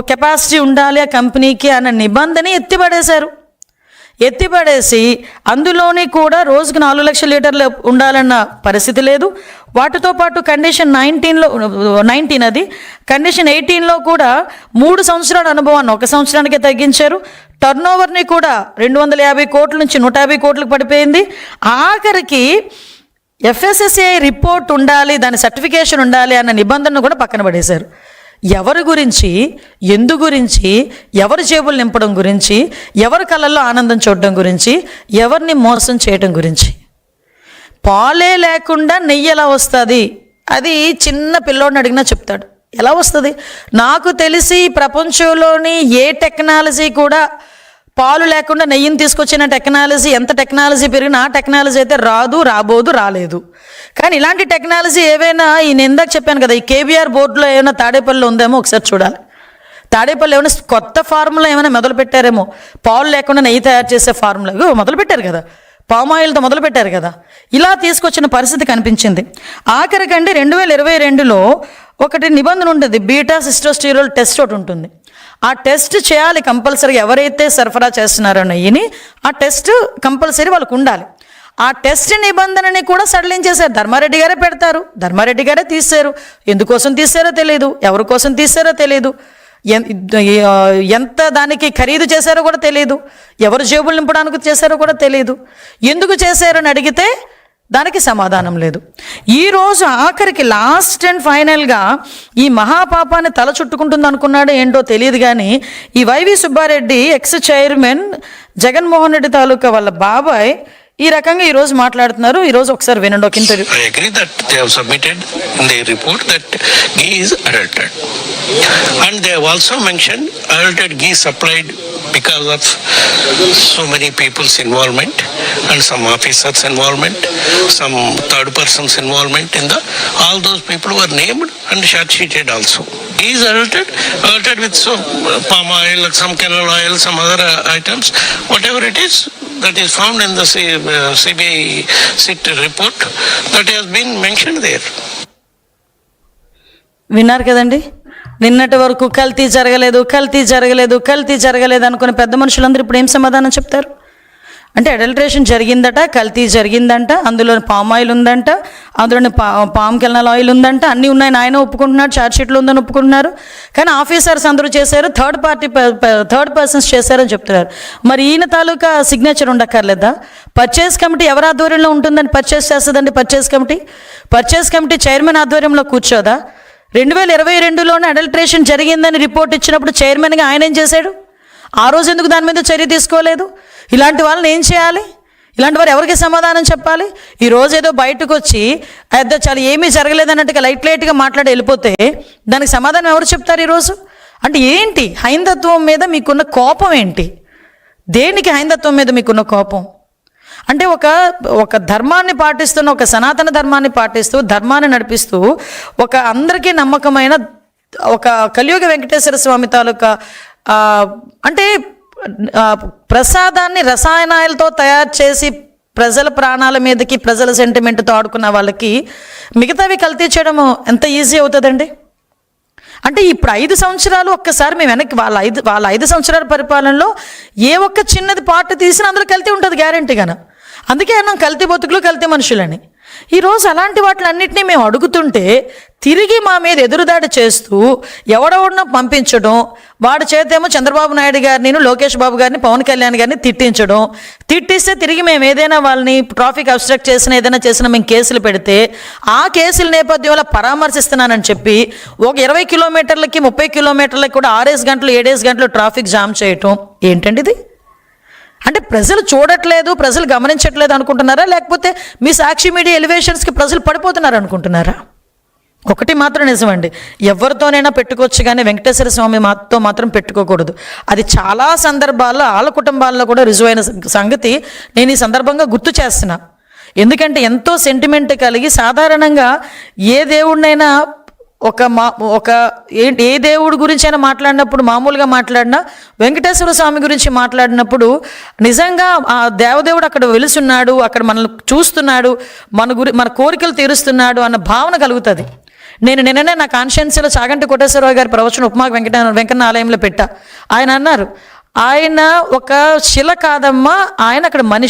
Capacity ఉండాలి ఆ కంపెనీకి అన్న నిబంధన ఎత్తిపడేసి అందులోని కూడా రోజుకు 4 లక్షల లీటర్లు ఉండాలన్న పరిస్థితి లేదు. వాటితో పాటు కండిషన్ 19 అది కండిషన్ 18లో కూడా 3 సంవత్సరాల అనుభవాన్ని 1 సంవత్సరానికే తగ్గించారు. టర్నోవర్ని కూడా 250 కోట్ల నుంచి 150 కోట్లకు పడిపోయింది. ఆఖరికి FSSAI రిపోర్ట్ ఉండాలి, దాని సర్టిఫికేషన్ ఉండాలి అన్న నిబంధనను కూడా పక్కన పడేశారు. ఎవరి గురించి, ఎందు గురించి, ఎవరి జేబులు నింపడం గురించి, ఎవరి కళ్ళల్లో ఆనందం చూడడం గురించి, ఎవరిని మోసం చేయడం గురించి. పాలే లేకుండా నెయ్యి ఎలా వస్తుంది? అది చిన్న పిల్లోడిని అడిగినా చెప్తాడు. ఎలా వస్తుంది? నాకు తెలిసి ప్రపంచంలోని ఏ టెక్నాలజీ కూడా పాలు లేకుండా నెయ్యిని తీసుకొచ్చిన టెక్నాలజీ, ఎంత టెక్నాలజీ పెరిగినా ఆ టెక్నాలజీ అయితే రాబోదు, రాలేదు. కానీ ఇలాంటి టెక్నాలజీ ఏవైనా నేను ఇందాక చెప్పాను కదా, ఈ కేబీఆర్ బోర్డులో ఏమైనా తాడేపల్లిలో ఉందేమో ఒకసారి చూడాలి. తాడేపల్లి ఏమైనా కొత్త ఫార్ములా ఏమైనా మొదలు పెట్టారేమో, పాలు లేకుండా నెయ్యి తయారు చేసే ఫార్ములా మొదలు పెట్టారు కదా, పామ్ ఆయిల్తో మొదలు పెట్టారు కదా. ఇలా తీసుకొచ్చిన పరిస్థితి కనిపించింది. ఆఖరికండి 2022లో ఒకటి నిబంధన ఉంటుంది, బీటా సిస్టోస్టిరోల్ టెస్ట్ ఒకటి ఉంటుంది. ఆ టెస్ట్ చేయాలి కంపల్సరీగా. ఎవరైతే సరఫరా చేస్తున్నారో నెయ్యిని ఆ టెస్ట్ కంపల్సరీ వాళ్ళకు ఉండాలి. ఆ టెస్ట్ నిబంధనని కూడా సడలించేశారు. ధర్మారెడ్డి గారే పెడతారు, ధర్మారెడ్డి గారే తీశారు. ఎందుకోసం తీశారో తెలియదు, ఎవరి కోసం తీశారో తెలియదు, ఎంత దానికి ఖరీదు చేశారో కూడా తెలియదు, ఎవరు జేబులు నింపడానికి చేశారో కూడా తెలియదు. ఎందుకు చేశారని అడిగితే దానికి సమాధానం లేదు. ఈరోజు ఆఖరికి లాస్ట్ అండ్ ఫైనల్గా ఈ మహాపాపాన్ని తల చుట్టుకుంటుంది అనుకున్నాడో ఏంటో తెలియదు. కానీ ఈ వైవి సుబ్బారెడ్డి ఎక్స్ చైర్మన్ జగన్మోహన్ రెడ్డి తాలూకా వాళ్ళ బాబాయ్ ఈ రకంగా ఈరోజు మాట్లాడుతున్నారు. ఈరోజు ఒకసారి వినండి ఒక interview. I agree that they have submitted in their report that ghee is adulterated, and they have also mentioned adulterated ghee supplied because of so many people's involvement and some officers involvement, some third persons involvement in the all those people were named and short sheeted also. Ghee is adulterated with some palm oil, some canola oil, some other items, whatever it is that is found in the CBI SIT report that has been mentioned there. విన్నారు కదండి, నిన్నటి వరకు కల్తీ జరగలేదు అనుకునే పెద్ద మనుషులందరూ ఇప్పుడు ఏం సమాధానం చెప్తారు? అంటే అడల్ట్రేషన్ జరిగిందట, కల్తీ జరిగిందంట, అందులో పామ్ ఆయిల్ ఉందంట, అందులోని పామ్ కెనాల్ ఆయిల్ ఉందంట, అన్నీ ఉన్నాయని ఆయన ఒప్పుకుంటున్నాడు, ఛార్జ్షీట్లు ఉందని ఒప్పుకుంటున్నారు. కానీ ఆఫీసర్స్ అందరూ చేశారు, థర్డ్ పర్సన్స్ చేశారని చెప్తున్నారు. మరి ఈయన తాలూకా సిగ్నేచర్ ఉండక్కర్లేదా? పర్చేస్ కమిటీ ఎవరి ఆధ్వర్యంలో ఉంటుందని పర్చేస్ చేస్తుందండి? పర్చేస్ కమిటీ చైర్మన్ ఆధ్వర్యంలో కూర్చోదా? 2022లోనే అడల్ట్రేషన్ జరిగిందని రిపోర్ట్ ఇచ్చినప్పుడు చైర్మన్గా ఆయన ఏం చేశాడు? ఆ రోజు ఎందుకు దాని మీద చర్య తీసుకోలేదు? ఇలాంటి వాళ్ళని ఏం చేయాలి? ఇలాంటి వారు ఎవరికి సమాధానం చెప్పాలి? ఈరోజు ఏదో బయటకు వచ్చి చాలా ఏమీ జరగలేదన్నట్టుగా లైట్గా మాట్లాడి వెళ్ళిపోతే దానికి సమాధానం ఎవరు చెప్తారు ఈరోజు? అంటే ఏంటి హైందత్వం మీద మీకున్న కోపం ఏంటి? దేనికి హైందత్వం మీద మీకున్న కోపం? అంటే ఒక ధర్మాన్ని పాటిస్తున్న, ఒక సనాతన ధర్మాన్ని పాటిస్తూ, ధర్మాన్ని నడిపిస్తూ, ఒక అందరికీ నమ్మకమైన ఒక కలియుగ వెంకటేశ్వర స్వామి తాలూకా అంటే ప్రసాదాన్ని రసాయనాలతో తయారు చేసి ప్రజల ప్రాణాల మీదకి, ప్రజల సెంటిమెంట్తో ఆడుకున్న వాళ్ళకి మిగతావి కల్తీ చేయడం ఎంత ఈజీ అవుతుందండి? అంటే ఇప్పుడు 5 సంవత్సరాలు ఒక్కసారి మేము వెనక్కి వాళ్ళ 5 సంవత్సరాల పరిపాలనలో ఏ ఒక్క చిన్నది పార్ట్ తీసినా అందులో కల్తీ ఉంటుంది గ్యారెంటీగాను. అందుకే అన్నాం కల్తీ బతుకులు, కల్తీ మనుషులని. ఈరోజు అలాంటి వాటిలన్నింటినీ మేము అడుగుతుంటే తిరిగి మా మీద ఎదురుదాడి చేస్తూ ఎవడెవడనో పంపించడం, వాడి చేతేమో చంద్రబాబు నాయుడు గారిని, లోకేష్ బాబు గారిని, పవన్ కళ్యాణ్ గారిని తిట్టిస్తే తిరిగి మేము ఏదైనా వాళ్ళని ట్రాఫిక్ అబ్స్ట్రక్ట్ చేసినా మేము కేసులు పెడితే ఆ కేసుల నేపథ్యంలో పరామర్శిస్తున్నానని చెప్పి ఒక 20 కిలోమీటర్లకి 30 కిలోమీటర్లకి కూడా 6 గంటలు 7 గంటలు ట్రాఫిక్ జామ్ చేయటం ఏంటండి ఇది? అంటే ప్రజలు చూడట్లేదు, ప్రజలు గమనించట్లేదు అనుకుంటున్నారా? లేకపోతే మీ సాక్షి మీడియా ఎలివేషన్స్కి ప్రజలు పడిపోతున్నారు అనుకుంటున్నారా? ఒకటి మాత్రం నిజమండి, ఎవరితోనైనా పెట్టుకోవచ్చు కానీ వెంకటేశ్వర స్వామి మాత్రం పెట్టుకోకూడదు. అది చాలా సందర్భాల్లో వాళ్ళ కుటుంబాల్లో కూడా రుజువైన సంగతి నేను ఈ సందర్భంగా గుర్తు చేస్తున్నా. ఎందుకంటే ఎంతో సెంటిమెంట్ కలిగి సాధారణంగా ఏ దేవుడినైనా ఏ దేవుడి గురించి అయినా మాట్లాడినప్పుడు, మామూలుగా మాట్లాడినా వెంకటేశ్వర స్వామి గురించి మాట్లాడినప్పుడు నిజంగా ఆ దేవదేవుడు అక్కడ వెలుసున్నాడు, అక్కడ మనల్ని చూస్తున్నాడు, మన కోరికలు తీరుస్తున్నాడు అన్న భావన కలుగుతుంది. నేను నిన్ననే నా కాన్షియన్స్లో చాగంటి కోటేశ్వరరావు గారి ప్రవచన ఉపమాక వెంకన్న ఆలయంలో పెట్టా. ఆయన అన్నారు, ఆయన ఒక శిల కాదమ్మా, ఆయన అక్కడ మనిషి.